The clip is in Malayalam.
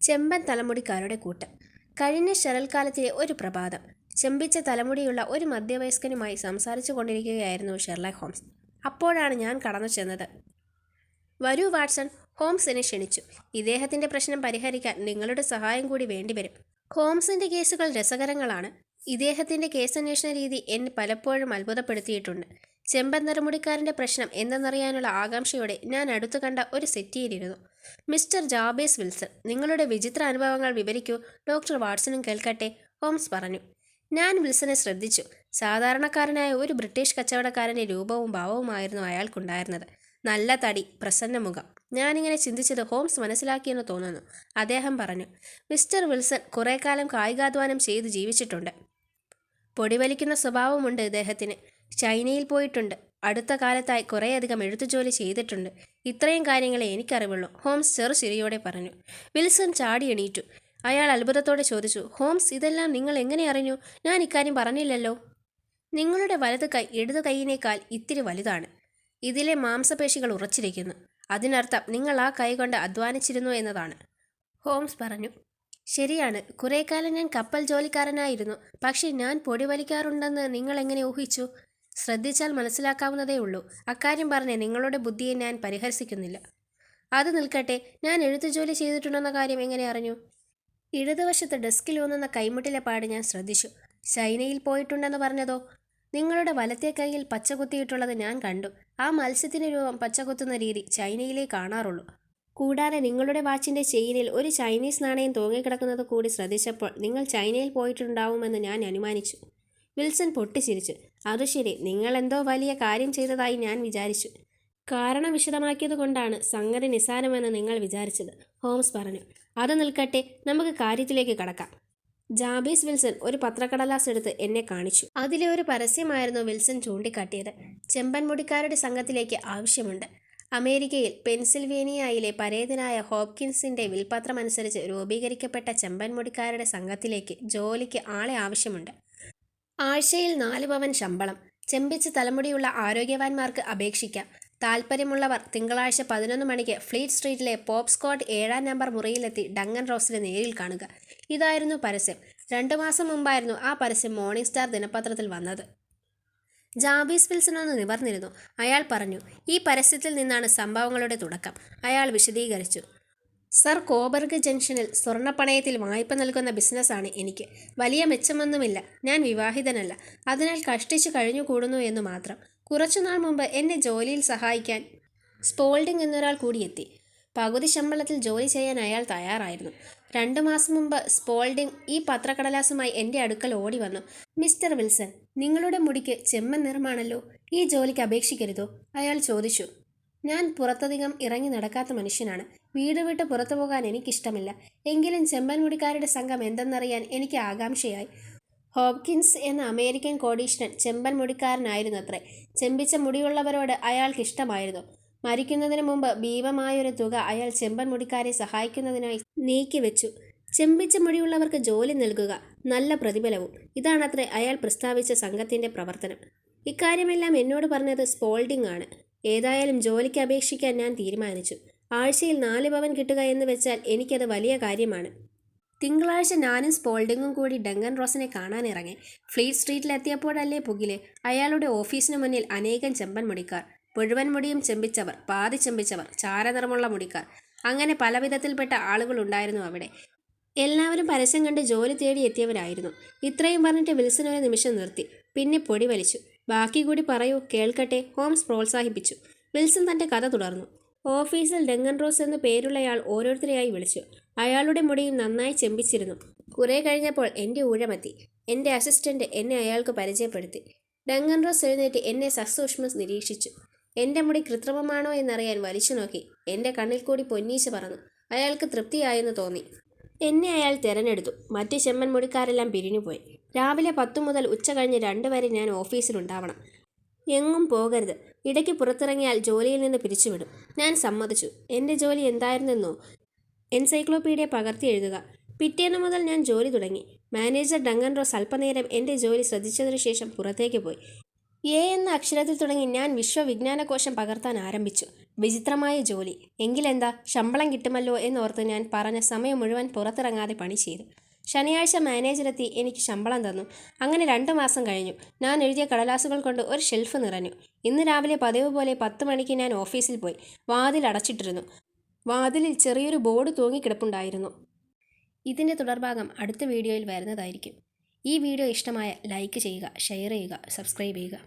ചെമ്പൻ തലമുടിക്കാരുടെ കൂട്ടം. കഴിഞ്ഞ ശരൽക്കാലത്തിലെ ഒരു പ്രഭാതം. ചെമ്പിച്ച തലമുടിയുള്ള ഒരു മധ്യവയസ്കനുമായി സംസാരിച്ചു കൊണ്ടിരിക്കുകയായിരുന്നു ഷെർലക് ഹോംസ്. അപ്പോഴാണ് ഞാൻ കടന്നു ചെന്നത്. വരൂ വാട്സൺ, ഹോംസ് എന്നെ ക്ഷണിച്ചു. ഇദ്ദേഹത്തിൻ്റെ പ്രശ്നം പരിഹരിക്കാൻ നിങ്ങളുടെ സഹായം കൂടി വേണ്ടിവരും. ഹോംസിൻ്റെ കേസുകൾ രസകരങ്ങളാണ്. ഇദ്ദേഹത്തിൻ്റെ കേസന്വേഷണ രീതി എന്നെ പലപ്പോഴും അത്ഭുതപ്പെടുത്തിയിട്ടുണ്ട്. ചെമ്പൻ നിറമുടിക്കാരൻ്റെ പ്രശ്നം എന്തെന്നറിയാനുള്ള ആകാംക്ഷയോടെ ഞാൻ അടുത്തു കണ്ട ഒരു സെറ്റിയിലിരുന്നു. മിസ്റ്റർ ജാബേസ് വിൽസൺ, നിങ്ങളുടെ വിചിത്ര അനുഭവങ്ങൾ വിവരിക്കൂ. ഡോക്ടർ വാട്സണും കേൾക്കട്ടെ, ഹോംസ് പറഞ്ഞു. ഞാൻ വിൽസനെ ശ്രദ്ധിച്ചു. സാധാരണക്കാരനായ ഒരു ബ്രിട്ടീഷ് കച്ചവടക്കാരൻ്റെ രൂപവും ഭാവവുമായിരുന്നു അയാൾക്കുണ്ടായിരുന്നത്. നല്ല തടി, പ്രസന്ന മുഖം. ഞാനിങ്ങനെ ചിന്തിച്ചത് ഹോംസ് മനസ്സിലാക്കിയെന്ന് തോന്നുന്നു. അദ്ദേഹം പറഞ്ഞു, മിസ്റ്റർ വിൽസൺ കുറേ കാലം കായികാധ്വാനം ചെയ്ത് ജീവിച്ചിട്ടുണ്ട്. പൊടിവലിക്കുന്ന സ്വഭാവമുണ്ട് ഇദ്ദേഹത്തിന്. ചൈനയിൽ പോയിട്ടുണ്ട്. അടുത്ത കാലത്തായി കുറേയധികം എഴുത്തുജോലി ചെയ്തിട്ടുണ്ട്. ഇത്രയും കാര്യങ്ങളെ എനിക്കറിവുള്ളൂ, ഹോംസ് ചെറുചിരിയോടെ പറഞ്ഞു. വിൽസൺ ചാടി എണീറ്റു. അയാൾ അത്ഭുതത്തോടെ ചോദിച്ചു, ഹോംസ്, ഇതെല്ലാം നിങ്ങൾ എങ്ങനെ അറിഞ്ഞു? ഞാൻ ഇക്കാര്യം പറഞ്ഞില്ലല്ലോ. നിങ്ങളുടെ വലത് കൈ ഇടതു കൈയിനേക്കാൾ ഇത്തിരി വലുതാണ്. ഇതിലെ മാംസപേശികൾ ഉറച്ചിരിക്കുന്നു. അതിനർത്ഥം നിങ്ങൾ ആ കൈ കൊണ്ട് അധ്വാനിച്ചിരുന്നു എന്നതാണ്, ഹോംസ് പറഞ്ഞു. ശരിയാണ്, കുറേ കാലം ഞാൻ കപ്പൽ ജോലിക്കാരനായിരുന്നു. പക്ഷേ ഞാൻ പൊടി വലിക്കാറുണ്ടെന്ന് നിങ്ങൾ എങ്ങനെ ഊഹിച്ചു? ശ്രദ്ധിച്ചാൽ മനസ്സിലാക്കാവുന്നതേ ഉള്ളൂ. അക്കാര്യം പറഞ്ഞ് നിങ്ങളുടെ ബുദ്ധിയെ ഞാൻ പരിഹസിക്കുന്നില്ല. അത് നിൽക്കട്ടെ, ഞാൻ എഴുത്തുജോലി ചെയ്തിട്ടുണ്ടെന്ന കാര്യം എങ്ങനെ അറിഞ്ഞു? ഇടതുവശത്ത് ഡെസ്കിൽ ഊന്നുന്ന കൈമുട്ടിലെ പാട് ഞാൻ ശ്രദ്ധിച്ചു. ചൈനയിൽ പോയിട്ടുണ്ടെന്ന് പറഞ്ഞതോ? നിങ്ങളുടെ വലത്തെ കൈയിൽ പച്ച കുത്തിയിട്ടുള്ളത് ഞാൻ കണ്ടു. ആ മത്സ്യത്തിൻ്റെ രൂപം പച്ച കുത്തുന്ന രീതി ചൈനയിലേ കാണാറുള്ളൂ. കൂടാതെ നിങ്ങളുടെ വാച്ചിൻ്റെ ചെയിനിൽ ഒരു ചൈനീസ് നാണയം തൂങ്ങിക്കിടക്കുന്നത് കൂടി ശ്രദ്ധിച്ചപ്പോൾ നിങ്ങൾ ചൈനയിൽ പോയിട്ടുണ്ടാവുമെന്ന് ഞാൻ അനുമാനിച്ചു. വിൽസൺ പൊട്ടിച്ചിരിച്ചു. അത് ശരി, നിങ്ങൾ എന്തോ വലിയ കാര്യം ചെയ്തതായി ഞാൻ വിചാരിച്ചു. കാരണം വിശദമാക്കിയത് കൊണ്ടാണ് സംഗതി നിസ്സാരമെന്ന് നിങ്ങൾ വിചാരിച്ചത്, ഹോംസ് പറഞ്ഞു. അത് നിൽക്കട്ടെ, നമുക്ക് കാര്യത്തിലേക്ക് കടക്കാം. ജാബീസ് വിൽസൺ ഒരു പത്രക്കടലാസ് എടുത്ത് എന്നെ കാണിച്ചു. അതിലെ ഒരു പരസ്യമായിരുന്നു വിൽസൺ ചൂണ്ടിക്കാട്ടിയത്. ചെമ്പൻ മുടിക്കാരുടെ സംഘത്തിലേക്ക് ആവശ്യമുണ്ട്. അമേരിക്കയിൽ പെൻസിൽവേനിയയിലെ പരേതനായ ഹോപ്കിൻസിൻ്റെ വിൽപത്രമനുസരിച്ച് രൂപീകരിക്കപ്പെട്ട ചെമ്പൻ മുടിക്കാരുടെ സംഘത്തിലേക്ക് ജോലിക്ക് ആളെ ആവശ്യമുണ്ട്. ആഴ്ചയിൽ 4 പവൻ ശമ്പളം. ചെമ്പിച്ച തലമുടിയുള്ള ആരോഗ്യവാന്മാർക്ക് അപേക്ഷിക്കാം. താൽപ്പര്യമുള്ളവർ തിങ്കളാഴ്ച 11 മണിക്ക് ഫ്ലീറ്റ് സ്ട്രീറ്റിലെ പോപ്സ്കോട്ട് 7-ാം നമ്പർ മുറിയിലെത്തി ഡങ്കൻ റോസിനെ നേരിൽ കാണുക. ഇതായിരുന്നു പരസ്യം. 2 മാസം മുമ്പായിരുന്നു ആ പരസ്യം മോർണിംഗ് സ്റ്റാർ ദിനപത്രത്തിൽ വന്നത്. ജാബീസ് വിൽസൺ ഒന്ന് നിവർന്നിരുന്നു. അയാൾ പറഞ്ഞു, ഈ പരസ്യത്തിൽ നിന്നാണ് സംഭവങ്ങളുടെ തുടക്കം. അയാൾ വിശദീകരിച്ചു. സർ കോബർഗ് ജംഗ്ഷനിൽ സ്വർണ്ണപ്പണയത്തിൽ വായ്പ നൽകുന്ന ബിസിനസ്സാണ് എനിക്ക്. വലിയ മെച്ചമൊന്നുമില്ല. ഞാൻ വിവാഹിതനല്ല. അതിനാൽ കഷ്ടിച്ച് കഴിഞ്ഞുകൂടുന്നു എന്ന് മാത്രം. കുറച്ചുനാൾ മുമ്പ് എന്നെ ജോലിയിൽ സഹായിക്കാൻ സ്പോൾഡിംഗ് എന്നൊരാൾ കൂടിയെത്തി. പകുതി ശമ്പളത്തിൽ ജോലി ചെയ്യാൻ അയാൾ തയ്യാറായിരുന്നു. 2 മാസം മുമ്പ് സ്പോൾഡിംഗ് ഈ പത്രക്കടലാസുമായി എൻ്റെ അടുക്കൽ ഓടി വന്നു. മിസ്റ്റർ വിൽസൺ, നിങ്ങളുടെ മുടിക്ക് ചെമ്മൻ നിറമാണല്ലോ. ഈ ജോലിക്ക് അപേക്ഷിക്കരുതോ? അയാൾ ചോദിച്ചു. ഞാൻ പുറത്തധികം ഇറങ്ങി നടക്കാത്ത മനുഷ്യനാണ്. വീട് വിട്ട് പുറത്തു പോകാൻ എനിക്കിഷ്ടമില്ല. എങ്കിലും ചെമ്പൻ മുടിക്കാരുടെ സംഘം എന്തെന്നറിയാൻ എനിക്ക് ആകാംക്ഷയായി. ഹോപ്കിൻസ് എന്ന അമേരിക്കൻ കോടീശ്വരൻ ചെമ്പൻ മുടിക്കാരനായിരുന്നത്രേ. ചെമ്പിച്ച മുടിയുള്ളവരോട് അയാൾക്കിഷ്ടമായിരുന്നു. മരിക്കുന്നതിന് മുമ്പ് ഭീമമായൊരു തുക അയാൾ ചെമ്പൻ മുടിക്കാരെ സഹായിക്കുന്നതിനായി നീക്കിവെച്ചു. ചെമ്പിച്ച മുടിയുള്ളവർക്ക് ജോലി നൽകുക, നല്ല പ്രതിഫലവും. ഇതാണത്രേ അയാൾ പ്രസ്താവിച്ച സംഘത്തിൻ്റെ പ്രവർത്തനം. ഇക്കാര്യമെല്ലാം എന്നോട് പറഞ്ഞത് സ്പോൾഡിംഗ് ആണ്. ഏതായാലും ജോലിക്ക് അപേക്ഷിക്കാൻ ഞാൻ തീരുമാനിച്ചു. ആഴ്ചയിൽ 4 പവൻ കിട്ടുക എന്ന് വെച്ചാൽ എനിക്കത് വലിയ കാര്യമാണ്. തിങ്കളാഴ്ച ഞാനും സ്പോൾഡിങ്ങും കൂടി ഡങ്കൻ റോസിനെ കാണാനിറങ്ങി. ഫ്ലീറ്റ് സ്ട്രീറ്റിലെത്തിയപ്പോഴല്ലേ പുകില്. അയാളുടെ ഓഫീസിന് മുന്നിൽ അനേകം ചെമ്പൻ മുടിക്കാർ. മുഴുവൻ മുടിയും ചെമ്പിച്ചവർ, പാതി ചെമ്പിച്ചവർ, ചാരനിറമുള്ള മുടിക്കാർ, അങ്ങനെ പല വിധത്തിൽപ്പെട്ട ആളുകൾ ഉണ്ടായിരുന്നു അവിടെ. എല്ലാവരും പരസ്യം കണ്ട് ജോലി തേടി എത്തിയവരായിരുന്നു. ഇത്രയും പറഞ്ഞിട്ട് വിൽസൺ ഒരു നിമിഷം നിർത്തി. പിന്നെ പൊടി വലിച്ചു. ബാക്കി കൂടി പറയൂ, കേൾക്കട്ടെ, ഹോംസ് പ്രോത്സാഹിപ്പിച്ചു. വിൽസൺ തൻ്റെ കഥ തുടർന്നു. ഓഫീസിൽ ഡങ്കൻ റോസ് എന്ന് പേരുള്ളയാൾ ഓരോരുത്തരെയായി വിളിച്ചു. അയാളുടെ മുടിയും നന്നായി ചെമ്പിച്ചിരുന്നു. കുറേ കഴിഞ്ഞപ്പോൾ എൻ്റെ ഊഴമെത്തി. എൻ്റെ അസിസ്റ്റൻ്റ് എന്നെ അയാൾക്ക് പരിചയപ്പെടുത്തി. ഡങ്കൻ റോസ് എഴുന്നേറ്റ് എന്നെ സസൂക്ഷ്മം നിരീക്ഷിച്ചു. എൻ്റെ മുടി കൃത്രിമമാണോ എന്നറിയാൻ വലിച്ചു നോക്കി. എൻ്റെ കണ്ണിൽ കൂടി പൊന്നീച്ച പറന്നു. അയാൾക്ക് തൃപ്തിയായെന്ന് തോന്നി. എന്നെ അയാൾ തിരഞ്ഞെടുത്തു. മറ്റ് ചെമ്മൻ മുടിക്കാരെല്ലാം പിരിഞ്ഞുപോയി. രാവിലെ 10 മുതൽ ഉച്ച കഴിഞ്ഞ് 2 വരെ ഞാൻ ഓഫീസിലുണ്ടാവണം. എങ്ങും പോകരുത്. ഇടയ്ക്ക് പുറത്തിറങ്ങിയാൽ ജോലിയിൽ നിന്ന് പിരിച്ചുവിടും. ഞാൻ സമ്മതിച്ചു. എൻ്റെ ജോലി എന്തായിരുന്നെന്നോ? എൻസൈക്ലോപീഡിയ പകർത്തി എഴുതുക. പിറ്റേന്ന് മുതൽ ഞാൻ ജോലി തുടങ്ങി. മാനേജർ ഡങ്കൻ റോസ് അല്പനേരം എൻ്റെ ജോലി ശ്രദ്ധിച്ചതിനു ശേഷം പുറത്തേക്ക് പോയി. എ എന്ന അക്ഷരത്തിൽ തുടങ്ങി ഞാൻ വിശ്വവിജ്ഞാനകോശം പകർത്താൻ ആരംഭിച്ചു. വിചിത്രമായ ജോലി. എങ്കിലെന്താ, ശമ്പളം കിട്ടുമല്ലോ എന്നോർത്ത് ഞാൻ പറഞ്ഞ സമയം മുഴുവൻ പുറത്തിറങ്ങാതെ പണി ചെയ്തു. ശനിയാഴ്ച മാനേജരെത്തി എനിക്ക് ശമ്പളം തന്നു. അങ്ങനെ 2 മാസം കഴിഞ്ഞു. ഞാൻ എഴുതിയ കടലാസുകൾ കൊണ്ട് ഒരു ഷെൽഫ് നിറഞ്ഞു. ഇന്ന് രാവിലെ പതിവ് പോലെ 10 മണിക്ക് ഞാൻ ഓഫീസിൽ പോയി. വാതിൽ അടച്ചിട്ടിരുന്നു. വാതിലിൽ ചെറിയൊരു ബോർഡ് തൂങ്ങിക്കിടപ്പുണ്ടായിരുന്നു. ഇതിൻ്റെ തുടർഭാഗം അടുത്ത വീഡിയോയിൽ വരുന്നതായിരിക്കും. ഈ വീഡിയോ ഇഷ്ടമായ ലൈക്ക് ചെയ്യുക, ഷെയർ ചെയ്യുക, സബ്സ്ക്രൈബ് ചെയ്യുക.